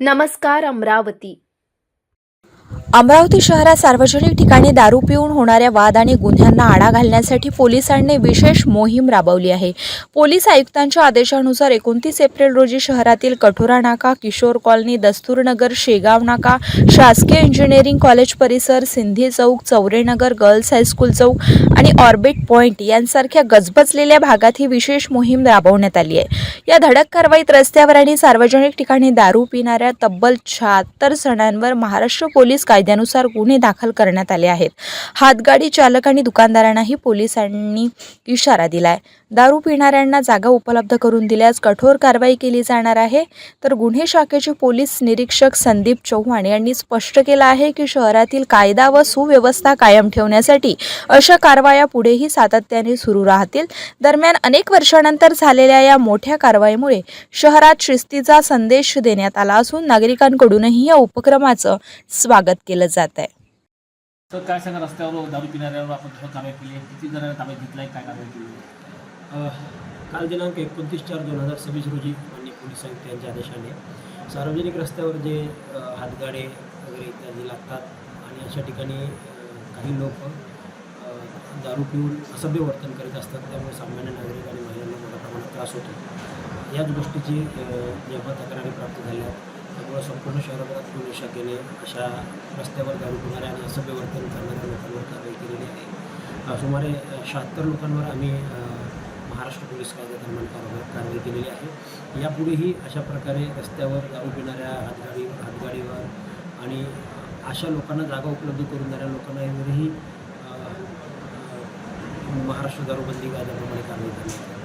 नमस्कार अमरावती। अमरावती शहरात सार्वजनिक ठिकाणी दारू पिऊन होणाऱ्या वाद आणि गुन्ह्यांना आळा घालण्यासाठी पोलिसांनी विशेष मोहीम राबवली आहे। पोलीस आयुक्तांच्या आदेशानुसार 29 एप्रिल रोजी शहरातील कठोरा नाका, किशोर कॉलनी, दस्तूरनगर, शेगाव नाका, शासकीय इंजिनिअरिंग कॉलेज परिसर, सिंधी चौक, चौरेनगर, गर्ल्स हायस्कूल चौक आणि ऑर्बिट पॉइंट यांसारख्या गजबजलेल्या भागात ही विशेष मोहीम राबवण्यात आली आहे। या धडक कारवाईत रस्त्यावर आणि सार्वजनिक ठिकाणी दारू पिणाऱ्या तब्बल 76 जणांवर महाराष्ट्र पोलीस कायद्यानुसार गुन्हे दाखल करण्यात आले आहेत। हातगाडी चालक आणि दुकानदारांनाही पोलिसांनी इशारा दिलाय। दारू पिणाऱ्यांना जागा उपलब्ध करून दिल्यास कठोर कारवाई केली जाणार आहे। तर गुन्हे शाखेचे पोलीस निरीक्षक संदीप चव्हाण यांनी स्पष्ट केलं आहे की शहरातील कायदा व सुव्यवस्था कायम ठेवण्यासाठी अशा कारवाया पुढेही सातत्याने सुरू राहतील। दरम्यान अनेक वर्षांनंतर झालेल्या या मोठ्या कारवाईमुळे शहरात शिस्तीचा संदेश देण्यात आला असून नागरिकांकडूनही या उपक्रमाचं स्वागत केलं जात आहे। तर काय सांगा, रस्त्यावर दारू पिणाऱ्यावर आपण कारवाई केली आहे, किती जणांना ताब्यात घेतलाय, काय कारवाई केली आहे? काल दिनांक 29/4/2026 रोजी माननीय पोलीस आयुक्त यांच्या आदेशाने सार्वजनिक रस्त्यावर जे हातगाडे वगैरे इत्यादी लागतात आणि अशा ठिकाणी काही लोक दारू पिऊन असभ्य वर्तन करीत असतात, त्यामुळे सामान्य नागरिक आणि महिलांना मोठ्या प्रमाणात त्रास होतो। याच गोष्टीची जेव्हा तक्रारी प्राप्त झाल्या त्यामुळे संपूर्ण शहरात पोलीस शाखेने अशा रस्त्यावर दारू पिणाऱ्या आणि असभ्य वर्तन करणाऱ्या लोकांवर कारवाई केलेली आहे। सुमारे 76 लोकांवर आम्ही महाराष्ट्र पोलीस कायद्याप्रमाणे कारवाई केलेली आहे। यापुढेही अशा प्रकारे रस्त्यावर दारू पिणाऱ्या हातगाडीवर आणि अशा लोकांना जागा उपलब्ध करून देणाऱ्या लोकांनावरही महाराष्ट्र दारूबंदी कायद्याप्रमाणे कारवाई करण्यात